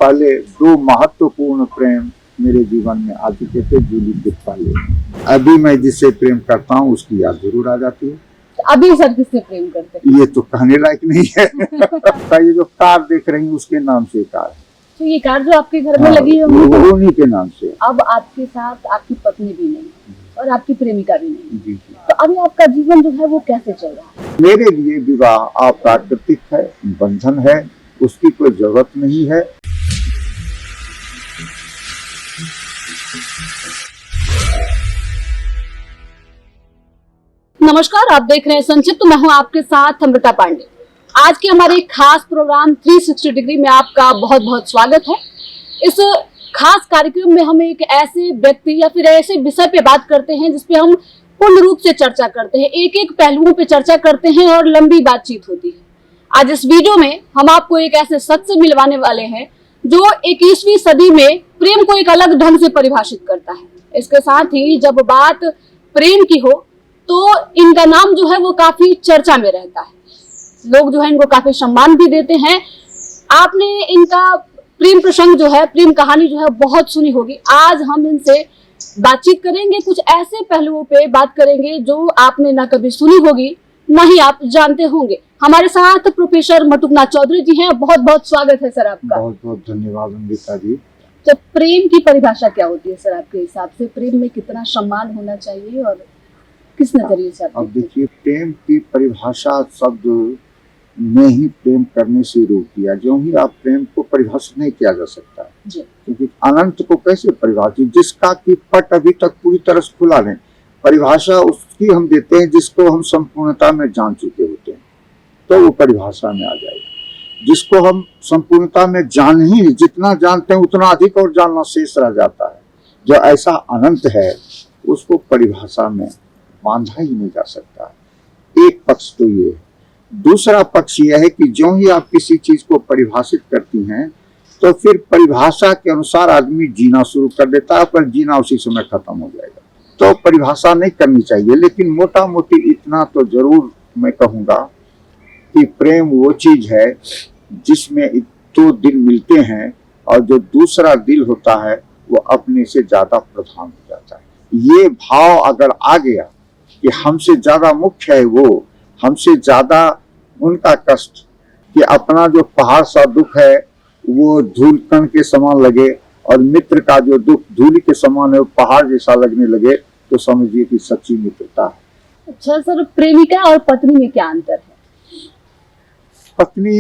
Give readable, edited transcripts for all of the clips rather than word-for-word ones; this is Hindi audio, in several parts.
पहले दो महत्वपूर्ण प्रेम मेरे जीवन में आ चुके थे जूली के पहले। अभी मैं जिससे प्रेम करता हूँ उसकी याद जरूर आ जाती है। अभी सर किससे प्रेम करते हैं? ये तो कहने लायक नहीं है। ये जो कार देख रही हूँ उसके नाम से कार है। तो ये कार जो आपके घर में लगी है वो उन्हीं के नाम से। अब आपके साथ आपकी पत्नी भी नहीं और आपकी प्रेमिका भी नहीं। जी। तो अभी आपका जीवन जो है वो कैसे चल रहा है? मेरे लिए विवाह अप्राकृतिक है, बंधन है, उसकी कोई जरूरत नहीं है। नमस्कार, आप देख रहे हैं संक्षिप्त। मैं हूं आपके साथ अमृता पांडे। आज के हमारे खास प्रोग्राम 360 डिग्री में आपका बहुत बहुत स्वागत है। इस खास कार्यक्रम में हम एक ऐसे व्यक्ति या फिर ऐसे विषय पे बात करते हैं जिसपे हम पूर्ण रूप से चर्चा करते हैं, एक एक पहलुओं पे चर्चा करते हैं और लंबी बातचीत होती है। आज इस वीडियो में हम आपको एक ऐसे शख्स से मिलवाने वाले हैं जो 21वीं सदी में प्रेम को एक अलग ढंग से परिभाषित करता है। इसके साथ ही जब बात प्रेम की हो तो इनका नाम जो है वो काफी चर्चा में रहता है। लोग जो है इनको काफी सम्मान भी देते हैं। आपने इनका प्रेम प्रसंग जो है, प्रेम कहानी जो है बहुत सुनी होगी। आज हम इनसे बातचीत करेंगे, कुछ ऐसे पहलुओं पे बात करेंगे जो आपने ना कभी सुनी होगी ना ही आप जानते होंगे। हमारे साथ प्रोफेसर मटुकनाथ चौधरी जी हैं। बहुत बहुत स्वागत है सर आपका। बहुत बहुत धन्यवाद अमृता जी। तो प्रेम की परिभाषा क्या होती है सर आपके हिसाब से? प्रेम में कितना सम्मान होना चाहिए और किस नजरिए से? अब देखिए, प्रेम की परिभाषा शब्द में ही प्रेम करने से रोक दिया। जो ही आप प्रेम को परिभाषित नहीं किया जा सकता, क्योंकि अनंत को कैसे परिभाषित, जिसका कि पट अभी तक पूरी तरह से खुला नहीं। परिभाषा उसकी हम देते हैं जिसको हम संपूर्णता में जान चुके होते हैं, तो वो परिभाषा में आ जाएगा। जिसको हम संपूर्णता में जान ही नहीं, जितना जानते हैं उतना अधिक और जानना शेष रह जाता है। जो ऐसा अनंत है उसको परिभाषा में बांधा ही नहीं जा सकता। एक पक्ष तो ये है। दूसरा पक्ष यह है कि जो ही आप किसी चीज को परिभाषित करती हैं तो फिर परिभाषा के अनुसार आदमी जीना शुरू कर देता है, पर जीना उसी समय खत्म हो जाएगा। तो परिभाषा नहीं करनी चाहिए। लेकिन मोटा मोटी इतना तो जरूर मैं कहूँगा कि प्रेम वो चीज है जिसमें दो दिल मिलते हैं और जो दूसरा दिल होता है वो अपने से ज्यादा प्रधान हो जाता है। ये भाव अगर आ गया कि हमसे ज्यादा मुख्य है वो, हमसे ज्यादा उनका कष्ट, कि अपना जो पहाड़ सा दुख है वो धूल कण के समान लगे और मित्र का जो दुख धूल के समान है वो पहाड़ जैसा लगने लगे, तो समझिए कि सच्ची मित्रता है। अच्छा सर, प्रेमिका और पत्नी में क्या अंतर है? पत्नी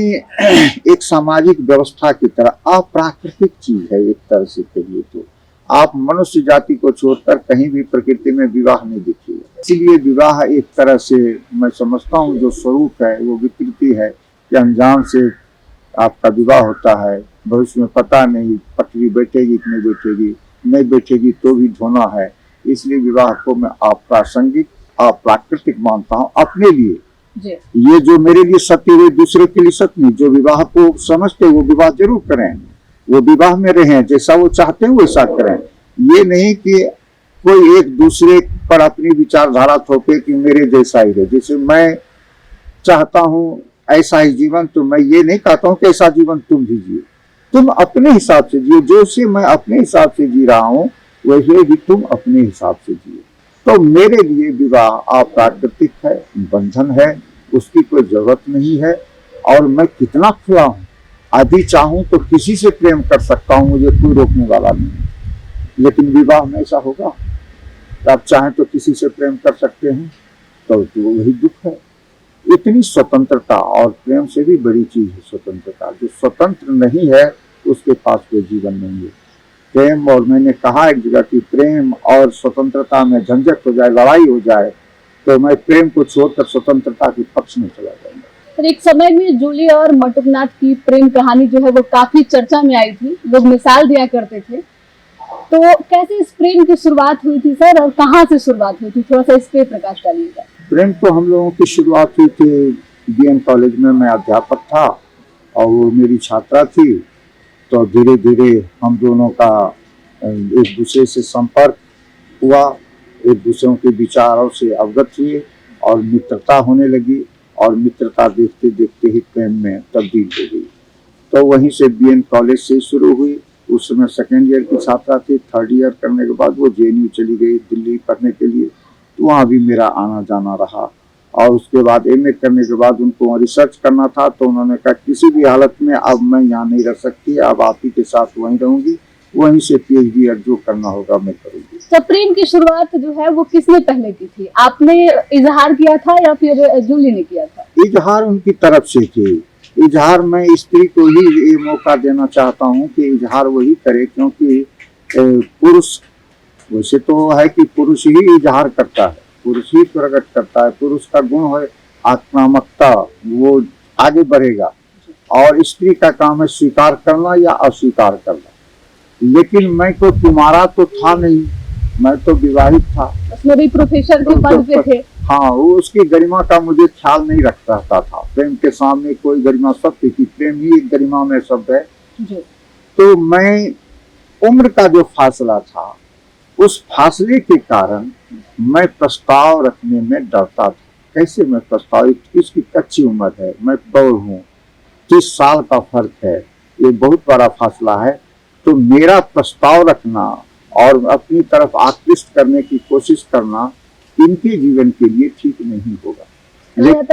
एक सामाजिक व्यवस्था की तरह अप्राकृतिक चीज है। एक तरह से कहिए तो आप मनुष्य जाति को छोड़कर कहीं भी प्रकृति में विवाह नहीं देखिएगा। इसलिए विवाह एक तरह से मैं समझता हूँ जो स्वरूप है वो विकृति है कि अनजान से आपका विवाह होता है। भविष्य में पता नहीं पटरी बैठेगी कि नहीं बैठेगी, नहीं बैठेगी तो भी धोना है। इसलिए विवाह को मैं अप्रासंगिक अप्राकृतिक मानता हूँ अपने लिए। ये जो मेरे लिए सत्य हुए दूसरे के लिए सत्य नहीं। जो विवाह को समझते वो विवाह जरूर करें, वो विवाह में रहें, जैसा वो चाहते हैं वैसा करें। ये नहीं कि कोई एक दूसरे पर अपनी विचारधारा थोपे कि मेरे जैसा ही रहे। जैसे मैं चाहता हूँ ऐसा ही जीवन, तो मैं ये नहीं कहता हूँ कि ऐसा जीवन तुम भी जिए। तुम अपने हिसाब से जियो। जैसे मैं अपने हिसाब से जी रहा हूँ वैसे भी तुम अपने हिसाब से जियो। तो मेरे लिए विवाह अप्राकृतिक है, बंधन है, उसकी कोई जरूरत नहीं है। और मैं कितना खुला हूँ, अभी चाहूं तो किसी से प्रेम कर सकता हूं, मुझे कोई रोकने वाला नहीं। लेकिन विवाह में ऐसा होगा, आप चाहें तो किसी से प्रेम कर सकते हैं, तो वही दुख है। इतनी स्वतंत्रता, और प्रेम से भी बड़ी चीज है स्वतंत्रता। जो स्वतंत्र नहीं है उसके पास कोई जीवन नहीं है। प्रेम, और मैंने कहा एक जगह कि प्रेम और स्वतंत्रता में झंझट हो जाए, लड़ाई हो जाए, तो मैं प्रेम को छोड़कर स्वतंत्रता के पक्ष में चला जाऊंगा। एक समय में जूली और मटुकनाथ की प्रेम कहानी जो है वो काफी चर्चा में आई थी, लोग मिसाल दिया करते थे। तो कैसे इस प्रेम की शुरुआत हुई थी सर, और कहाँ से शुरुआत हुई थी? थोड़ा सा इस पे प्रकाश डालिएगा। प्रेम तो हम लोगों की शुरुआत हुई थी बीएन कॉलेज में। मैं अध्यापक था और वो मेरी छात्रा थी। तो धीरे धीरे हम दोनों का एक दूसरे से संपर्क हुआ, एक दूसरों के विचारों से अवगत हुए और मित्रता होने लगी। और मित्रता देखते देखते ही प्रेम में तब्दील हो गई। तो वहीं से बीएन कॉलेज से शुरू हुई। उस समय सेकेंड ईयर की छात्रा थी। थर्ड ईयर करने के बाद वो जेएनयू चली गई दिल्ली पढ़ने के लिए, तो वहाँ भी मेरा आना जाना रहा। और उसके बाद एमए करने के बाद उनको रिसर्च करना था, तो उन्होंने कहा किसी भी हालत में अब मैं यहाँ नहीं रह सकती, अब आप ही के साथ वहीं रहूंगी, वहीं से पीएचडी जो करना होगा मैं करूंगी। तो प्रेम की शुरुआत जो है वो किसने पहले की थी? आपने इजहार किया था या फिर जूली ने किया था? इजहार उनकी तरफ से थी। इजहार मैं स्त्री को ही ये मौका देना चाहता हूँ कि इजहार वही करे, क्योंकि पुरुष वैसे तो है कि पुरुष ही इजहार करता है, पुरुष ही प्रकट करता है। पुरुष का गुण है आक्रामकता, वो आगे बढ़ेगा, और स्त्री का काम है स्वीकार करना या अस्वीकार करना। लेकिन मैं तो तुम्हारा तो था नहीं, मैं तो विवाहित था, उसमें भी प्रोफेसर के पद पे थे। हाँ, वो उसकी गरिमा का मुझे ख्याल नहीं रखता था। प्रेम के सामने कोई गरिमा शब्द थी, प्रेम ही गरिमा में शब्द है जी। तो मैं उम्र का जो फासला था, उस फासले के कारण मैं प्रस्ताव रखने में डरता था। कैसे मैं प्रस्ताव, इसकी कच्ची उम्र है, मैं प्रौढ़ हूँ, 30 साल का फर्क है, ये बहुत बड़ा फासला है। तो मेरा प्रस्ताव रखना और अपनी तरफ आकृष्ट करने की कोशिश करना इनके जीवन के लिए ठीक नहीं होगा।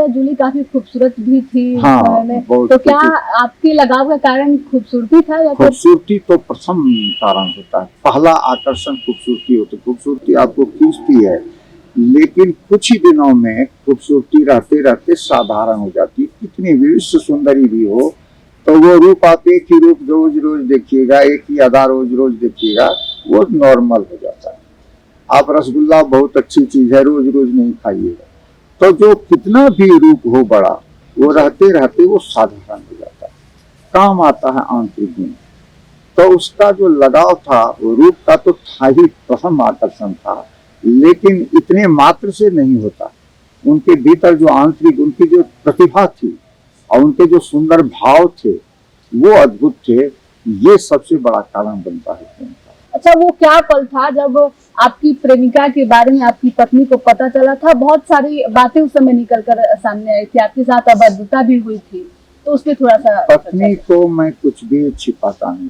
जूली काफी खूबसूरत भी थी। हाँ, तो क्या आपके लगाव का कारण खूबसूरती था या खूबसूरती तो प्रथम कारण होता है, पहला आकर्षण खूबसूरती होती है। खूबसूरती आपको खींचती है, लेकिन कुछ ही दिनों में खूबसूरती रहते रहते साधारण हो जाती है। कितनी भी विश्व सुंदरी भी हो, तो वो रूप आप एक ही रूप रोज रोज देखिएगा, एक ही अदा रोज रोज देखिएगा, वो नॉर्मल हो जाता है। आप रसगुल्ला बहुत अच्छी चीज है, रोज रोज नहीं खाइएगा। तो जो कितना भी रूप हो बड़ा, वो रहते रहते वो साधारण हो जाता है। काम आता है आंतरिक गुण। तो उसका जो लगाव था, वो रूप का तो था ही, प्रथम आकर्षण था, लेकिन इतने मात्र से नहीं होता। उनके भीतर जो आंतरिक, उनकी जो प्रतिभा थी और उनके जो सुंदर भाव थे, वो अद्भुत थे। ये सबसे बड़ा कारण बनता है प्रेम का। अच्छा, वो क्या पल था जब आपकी प्रेमिका के बारे में आपकी पत्नी को पता चला था? बहुत सारी बातें उस समय निकल कर सामने आई थी, आपके साथ अभद्रता भी हुई थी, तो उसमें थोड़ा सा। पत्नी को मैं कुछ भी छिपाता नहीं,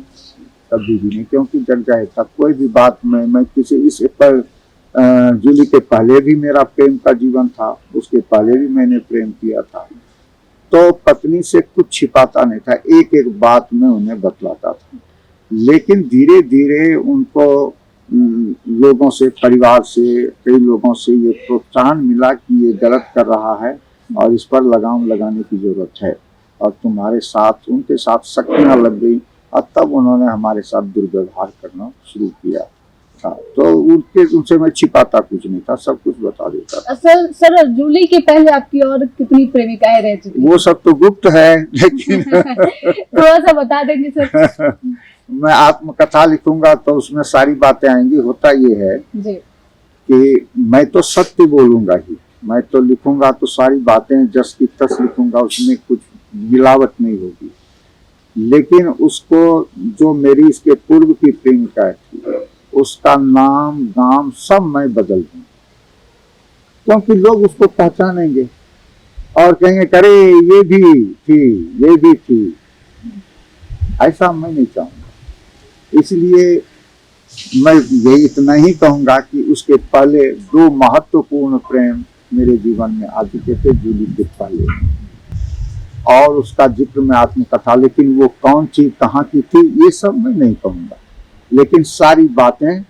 कभी भी नहीं, क्योंकि जग जाए था कोई भी बात में। मैं किसी इस पर जूली के पहले भी मेरा प्रेम का जीवन था, उसके पहले भी मैंने प्रेम किया था, तो पत्नी से कुछ छिपाता नहीं था, एक एक बात में उन्हें बतलाता था। लेकिन धीरे धीरे उनको लोगों से, परिवार से, कई लोगों से ये प्रोत्साहन मिला कि ये गलत कर रहा है और इस पर लगाम लगाने की जरूरत है, और तुम्हारे साथ, उनके साथ शक्तियां लग गई, और तब उन्होंने हमारे साथ दुर्व्यवहार करना शुरू किया। तो उनसे मैं छिपाता कुछ नहीं था, सब कुछ बता देता था। सर, जूली के पहले आपकी और कितनी प्रेमिकाएं रह चुकी? वो सब तो गुप्त है, लेकिन थोड़ा सा बता देंगे सर? मैं आत्मकथा लिखूंगा तो उसमें सारी बातें आएंगी। होता ये है जी कि मैं तो सत्य बोलूंगा ही, मैं तो लिखूंगा तो सारी बातें जस की तस लिखूंगा, उसमें कुछ मिलावट नहीं होगी। लेकिन उसको, जो मेरी इसके पूर्व की प्रेमिका थी, उसका नाम गांव सब मैं बदल दूं, क्योंकि लोग उसको पहचानेंगे और कहेंगे करे ये भी थी, ये भी थी। ऐसा मैं नहीं चाहूंगा। इसलिए मैं ये इतना ही कहूंगा कि उसके पहले 2 महत्वपूर्ण प्रेम मेरे जीवन में आ चुके थे, जूली के पहले, और उसका जिक्र में आत्मकथा, लेकिन वो कौन चीज कहाँ की थी ये सब मैं नहीं कहूंगा, लेकिन सारी बातें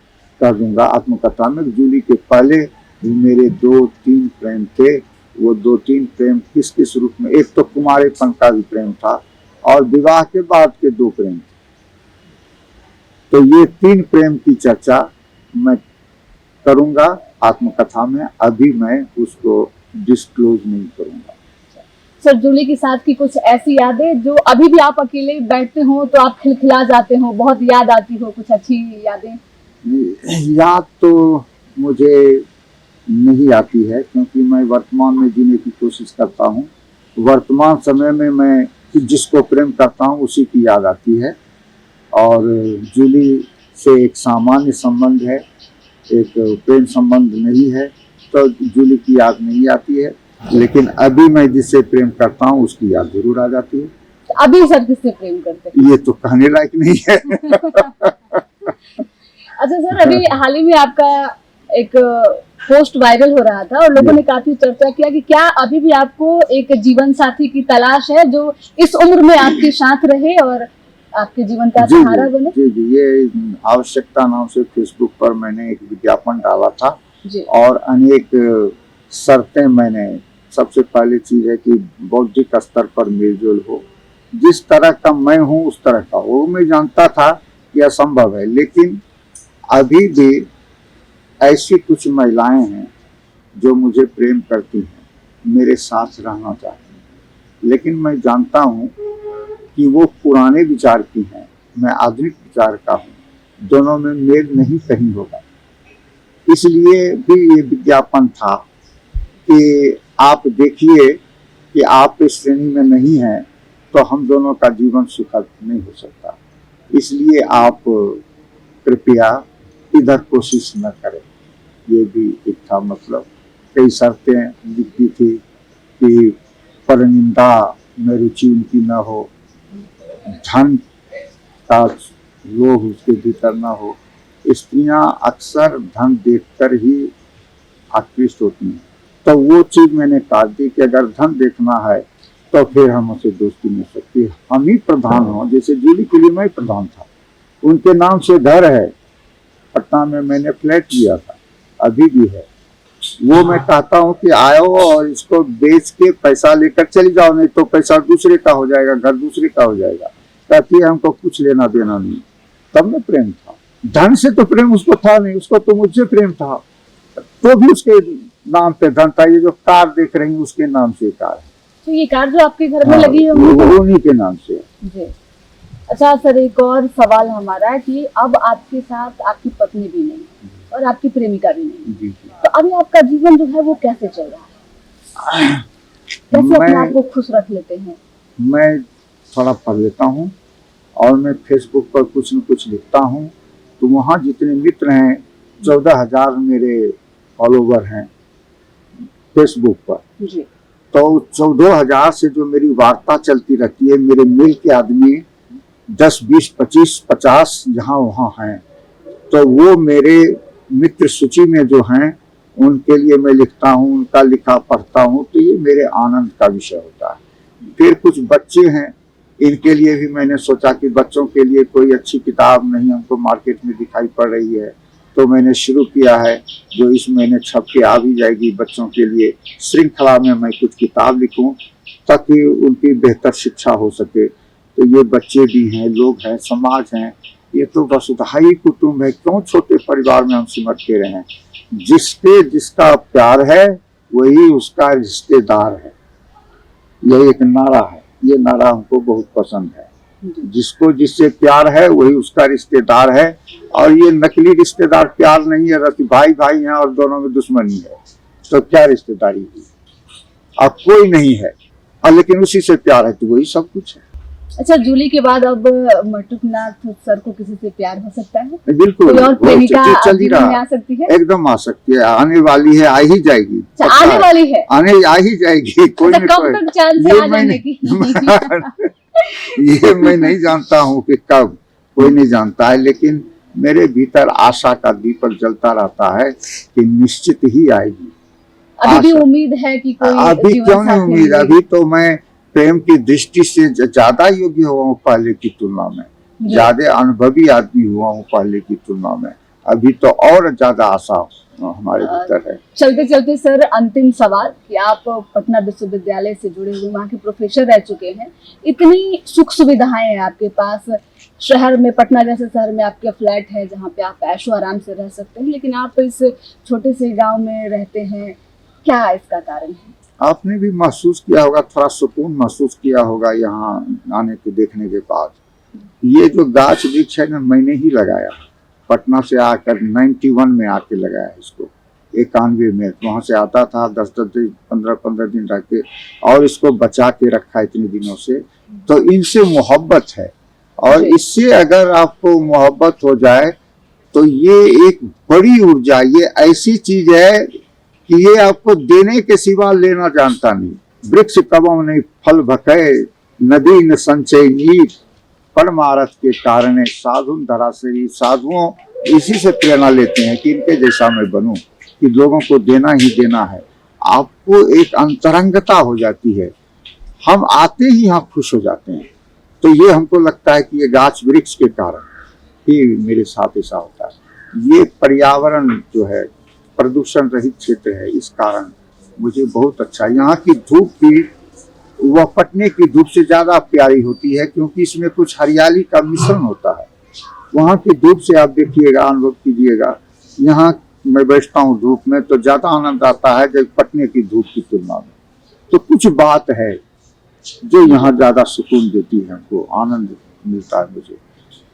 कह दूंगा आत्मकथा में। जूली के पहले मेरे 2-3 प्रेम थे। वो 2-3 प्रेम किस किस रूप में, एक तो कुमारेपन का भी प्रेम था, और विवाह के बाद के 2 प्रेम थे। तो ये 3 प्रेम की चर्चा मैं करूंगा आत्मकथा में, अभी मैं उसको डिस्क्लोज नहीं करूंगा। सर, जूली के साथ की कुछ ऐसी यादें जो अभी भी आप अकेले बैठते हो तो आप खिलखिला जाते हो, बहुत याद आती हो, कुछ अच्छी यादें? याद तो मुझे नहीं आती है, क्योंकि मैं वर्तमान में जीने की कोशिश करता हूँ। वर्तमान समय में मैं जिसको प्रेम करता हूँ उसी की याद आती है, और जूली से एक सामान्य संबंध है, एक प्रेम संबंध नहीं है, तो जूली की याद नहीं आती है। लेकिन अभी मैं जिससे प्रेम करता हूँ उसकी याद जरूर आ जाती है। अभी सर किससे प्रेम करते हैं? ये तो कहने लायक नहीं है। अच्छा सर, अभी हाल ही में आपका एक पोस्ट वायरल हो रहा था और लोगों ने काफी चर्चा किया कि क्या अभी भी आपको एक जीवन साथी की तलाश है जो इस उम्र में आपके साथ रहे और आपके जीवन का सहारा बने? जी जी, ये आवश्यकता नाम से फेसबुक पर मैंने एक विज्ञापन डाला था जी। और अनेक शर्तें मैंने, सबसे पहली चीज है कि बौद्धिक स्तर पर मेलजोल हो, जिस तरह का मैं हूँ उस तरह का वो मैं जानता था कि असंभव है, लेकिन अभी भी ऐसी कुछ महिलाएं हैं जो मुझे प्रेम करती हैं, मेरे साथ रहना चाहती हैं, लेकिन मैं जानता हूँ कि वो पुराने विचार की हैं, मैं आधुनिक विचार का हूँ, दोनों में मेल नहीं कहीं होगा। इसलिए भी ये विज्ञापन था कि आप देखिए कि आप इस श्रेणी में नहीं हैं तो हम दोनों का जीवन सुखद नहीं हो सकता, इसलिए आप कृपया इधर कोशिश न करें। ये भी एक था, मतलब कई शर्तें लिखी थी कि परनिंदा में रुचि उनकी न हो, धन का लोभ उसके भीतर न हो, स्त्रियां अक्सर धन देखकर ही आकृष्ट होती हैं, तो वो चीज मैंने काट दी कि अगर धन देखना है तो फिर हम उसे दोस्ती नहीं सकती, हम ही प्रधान हो। जैसे जूली के लिए मैं प्रधान था, उनके नाम से घर है, पटना में मैंने फ्लैट लिया था, अभी भी है, वो मैं कहता हूँ कि आओ और इसको बेच के पैसा लेकर चली जाओ, नहीं तो पैसा दूसरे का हो जाएगा, घर दूसरे का हो जाएगा, कहती है हमको कुछ लेना देना नहीं। तब में प्रेम था, धन से तो प्रेम उसको था नहीं, उसको तो मुझसे प्रेम था, तो भी उसके नाम पे धन था। ये जो कार देख रही उसके नाम से कार है, तो ये कार जो आपके घर में लगी है वो उन्हीं के नाम से जी। अच्छा सर, एक और सवाल हमारा है कि अब आपके साथ आपकी पत्नी भी नहीं और आपकी प्रेमिका भी नहीं, जी। तो अभी आपका जीवन जो है वो कैसे चल रहा है? कैसे अपने आप को खुश रख लेते हैं? मैं थोड़ा पढ़ लेता हूँ और मैं फेसबुक पर कुछ न कुछ लिखता हूँ, तो वहाँ जितने मित्र हैं, 14,000 मेरे फॉलोवर हैं फेसबुक पर जी। तो 14,000 से जो मेरी वार्ता चलती रहती है, मेरे मिल के आदमी 10, 20, 25, 50 जहाँ वहाँ हैं, तो वो मेरे मित्र सूची में जो हैं उनके लिए मैं लिखता हूँ, उनका लिखा पढ़ता हूँ, तो ये मेरे आनंद का विषय होता है। फिर कुछ बच्चे हैं, इनके लिए भी मैंने सोचा कि बच्चों के लिए कोई अच्छी किताब नहीं हमको मार्केट में दिखाई पड़ रही है, तो मैंने शुरू किया है, जो इस महीने छप के आ भी जाएगी, बच्चों के लिए श्रृंखला में मैं कुछ किताब लिखूं ताकि उनकी बेहतर शिक्षा हो सके। तो ये बच्चे भी हैं, लोग हैं, समाज हैं, ये तो वसुधाई कुटुंब है, क्यों छोटे परिवार में हम सिमट के रहें। जिसके जिसका प्यार है वही उसका रिश्तेदार है, यह एक नारा है, ये नारा हमको बहुत पसंद है। जिसको जिससे प्यार है वही उसका रिश्तेदार है, और ये नकली रिश्तेदार प्यार नहीं है, भाई भाई हैं और दोनों में दुश्मनी है, तो क्या रिश्तेदारी हुई? अब कोई नहीं है, और लेकिन उसी से प्यार है, तो वही सब कुछ है। अच्छा, जूली के बाद अब मटुकनाथ सर को किसी से प्यार हो सकता है? बिल्कुल, कोई और प्रेमिका चल ही रहा, आ सकती है? एकदम आ सकती है, आने वाली है, आ ही जाएगी, आने वाली है, आ ही जाएगी। कोई कब तक चांस है आ जाने की? ये मैं नहीं जानता हूँ कि कब, कोई नहीं जानता है, लेकिन मेरे भीतर आशा का दीपक जलता रहता है कि निश्चित ही आएगी। अभी भी उम्मीद है कि कोई? अभी क्यों नहीं उम्मीद, अभी तो मैं प्रेम की दृष्टि से ज्यादा योग्य हुआ हूँ पहले की तुलना में, ज्यादा अनुभवी आदमी हुआ हूँ पहले की तुलना में, अभी तो और ज्यादा आशा हमारे भीतर है। चलते चलते सर, अंतिम सवाल कि आप पटना विश्वविद्यालय से जुड़े हुए वहाँ के प्रोफेसर रह चुके हैं, इतनी सुख सुविधाएं हैं आपके पास, शहर में, पटना जैसे शहर में आपके फ्लैट है जहाँ पे आप ऐशो आराम से रह सकते हैं, लेकिन आप इस छोटे से गाँव में रहते हैं, क्या इसका कारण है? आपने भी महसूस किया होगा, थोड़ा सुकून महसूस किया होगा यहाँ आने के देखने के बाद। ये जो गाछ वृक्ष है ना, मैंने ही लगाया, पटना से आकर 91 में आके लगाया इसको, 91 में वहाँ से आता था, 10-10 दिन, 15-15 दिन रह के, और इसको बचा के रखा इतने दिनों से। तो इनसे मोहब्बत है, और इससे अगर आपको मोहब्बत हो जाए तो ये एक बड़ी ऊर्जा, ये ऐसी चीज है कि ये आपको देने के सिवा लेना जानता नहीं। वृक्ष कबम नहीं फल भखे, नदी न संचय नीर परमारथ के कारण साधु धराशरी। साधुओं इसी से प्रेरणा लेते हैं कि इनके जैसा मैं बनूं, कि लोगों को देना ही देना है। आपको एक अंतरंगता हो जाती है, हम आते ही यहाँ खुश हो जाते हैं। तो ये हमको लगता है कि ये गाछ वृक्ष के कारण ही मेरे साथ ऐसा होता है। ये पर्यावरण जो है प्रदूषण रहित क्षेत्र है, इस कारण मुझे बहुत अच्छा। यहाँ की धूप भी वह पटने की धूप से ज्यादा प्यारी होती है, क्योंकि इसमें कुछ हरियाली का मिश्रण होता है। वहाँ की धूप से आप देखिएगा, अनुभव कीजिएगा। यहाँ मैं बैठता हूँ धूप में तो ज्यादा आनंद आता है जब पटने की धूप की तुलना में। तो कुछ बात है जो यहाँ ज्यादा सुकून देती है, हमको आनंद मिलता है मुझे।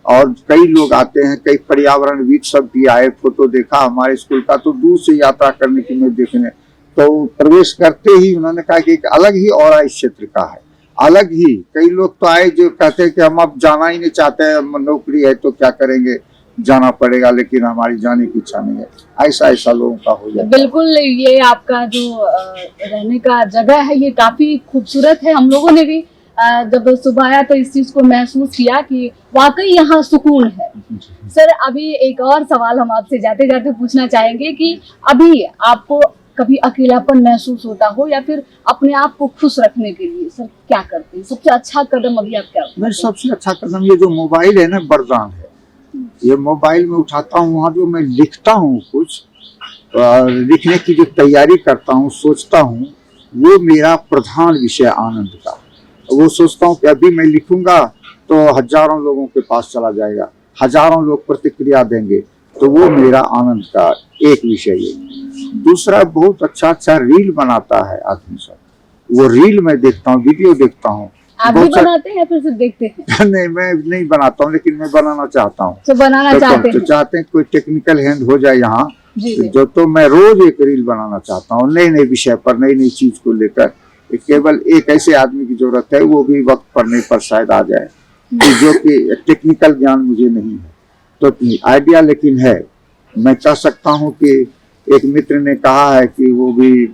और कई लोग आते हैं, कई पर्यावरणविद सब भी आए, फोटो देखा हमारे स्कूल का, तो दूर से यात्रा करने की मैं देखने, तो प्रवेश करते ही उन्होंने कहा कि एक अलग ही ऑरा इस क्षेत्र का है, अलग ही। कई लोग तो आए जो कहते हैं कि हम अब जाना ही नहीं चाहते हैं, नौकरी है तो क्या करेंगे, जाना पड़ेगा, लेकिन हमारी जाने की इच्छा नहीं है। ऐसा ऐसा लोगों का हो जाता है। बिल्कुल, ये आपका जो रहने का जगह है ये काफी खूबसूरत है। हम लोगों ने भी जब सुबह आया तो इस चीज को महसूस किया कि वाकई यहाँ सुकून है। सर, अभी एक और सवाल हम आपसे जाते जाते पूछना चाहेंगे कि अभी आपको कभी अकेलापन महसूस होता हो या फिर अपने आप को खुश रखने के लिए सर क्या करते हैं? सबसे अच्छा कदम अभी आप क्या उठाते हैं? सबसे अच्छा कदम ये जो मोबाइल है ना, वरदान है। ये मोबाइल में उठाता हूँ, वहाँ जो मैं लिखता हूँ, कुछ लिखने की जो तैयारी करता हूँ, सोचता हूँ, वो मेरा प्रधान विषय आनंद का। वो सोचता हूँ कि अभी मैं लिखूंगा तो हजारों लोगों के पास चला जाएगा, हजारों लोग प्रतिक्रिया देंगे, तो वो मेरा आनंद का एक विषय है। दूसरा, बहुत अच्छा रील बनाता है आदमी सब, वो रील मैं देखता हूँ, वीडियो देखता हूँ। आप भी बनाते हैं या फिर सिर्फ देखते हैं? नहीं, मैं नहीं बनाता हूँ, लेकिन मैं बनाना चाहता हूँ। तो बनाना चाहते हैं कोई टेक्निकल हैंड हो जाए यहाँ जो, तो मैं रोज एक रील बनाना चाहता हूँ, नए नए विषय पर, नई नई चीज को लेकर। केवल एक ऐसे आदमी की जरूरत है, वो भी वक्त पड़ने पर शायद आ जाए, जो कि टेक्निकल ज्ञान मुझे नहीं है, तो आइडिया लेकिन है। मैं कह सकता हूँ कि एक मित्र ने कहा है कि वो भी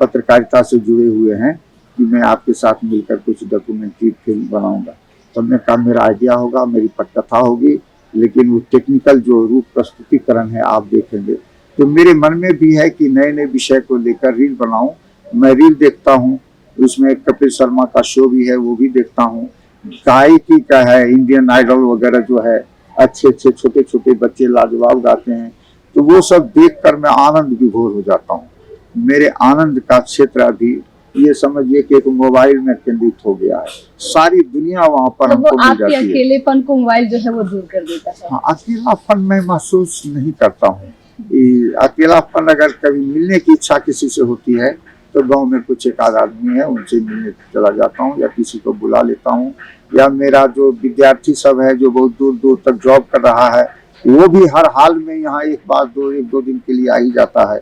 पत्रकारिता से जुड़े हुए हैं, कि मैं आपके साथ मिलकर कुछ डॉक्यूमेंट्री फिल्म बनाऊंगा। तो हमने कहा मेरा आइडिया होगा, मेरी पटकथा होगी, लेकिन वो टेक्निकल जो रूप प्रस्तुतिकरण है आप देखेंगे। तो मेरे मन में भी है कि नए नए विषय को लेकर रील बनाऊं। मैं रील देखता हूं, उसमें कपिल शर्मा का शो भी है, वो भी देखता हूं। गायकी का है, इंडियन आइडल वगैरह जो है, अच्छे अच्छे छोटे छोटे बच्चे लाजवाब गाते हैं, तो वो सब देखकर मैं आनंद विभोर हो जाता हूँ। मेरे आनंद का क्षेत्र अभी ये समझिए कि एक मोबाइल में केंद्रित हो गया है, सारी दुनिया वहाँ पर हमको मिल जाती है। अकेलेपन को मोबाइल जो है वो दूर कर देता है। हाँ, अकेलापन मैं महसूस नहीं करता हूँ। अकेलापन अगर कभी मिलने की इच्छा किसी से होती है तो गांव में कुछ एक आध आदमी है, उनसे मिलने चला जाता हूँ, या किसी को बुला लेता हूँ, या मेरा जो विद्यार्थी सब है जो बहुत दूर दूर तक जॉब कर रहा है, वो भी हर हाल में यहाँ एक दो दिन के लिए आ ही जाता है।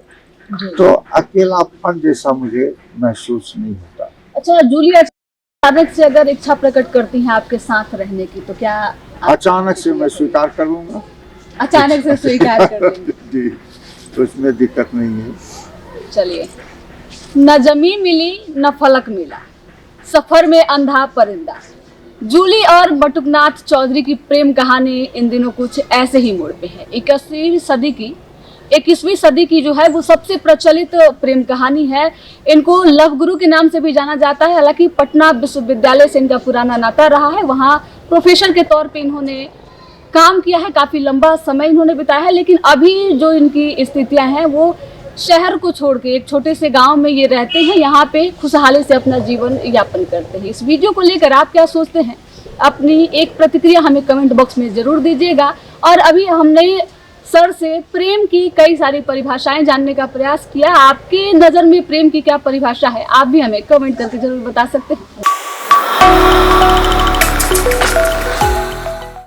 तो अकेलापन जैसा मुझे महसूस नहीं होता। अच्छा जूलिया, अचानक से अगर इच्छा प्रकट करती हैं आपके साथ रहने की, तो क्या अचानक से मैं स्वीकार कर लूंगा? अचानक से स्वीकार कर लूंगा जी, तो इसमें दिक्कत नहीं है। चलिए, न जमीन मिली न फलक मिला, सफर में अंधा परिंदा। जूली और बटुकनाथ चौधरी की प्रेम कहानी इन दिनों कुछ ऐसे ही मोड़ पे है। 21वीं सदी की जो है वो सबसे प्रचलित प्रेम कहानी है। इनको लव गुरु के नाम से भी जाना जाता है। हालांकि पटना विश्वविद्यालय से इनका पुराना नाता रहा है, वहाँ प्रोफेसर के तौर पे इन्होंने काम किया है, काफी लंबा समय इन्होंने बिताया है। लेकिन अभी जो इनकी स्थितियां हैं वो शहर को छोड़ के एक छोटे से गांव में ये रहते हैं, यहाँ पे खुशहाली से अपना जीवन यापन करते हैं। इस वीडियो को लेकर आप क्या सोचते हैं? अपनी एक प्रतिक्रिया हमें कमेंट बॉक्स में जरूर दीजिएगा। और अभी हमने सर से प्रेम की कई सारी परिभाषाएं जानने का प्रयास किया। आपके नज़र में प्रेम की क्या परिभाषा है, आप भी हमें कमेंट करके जरूर बता सकते हैं।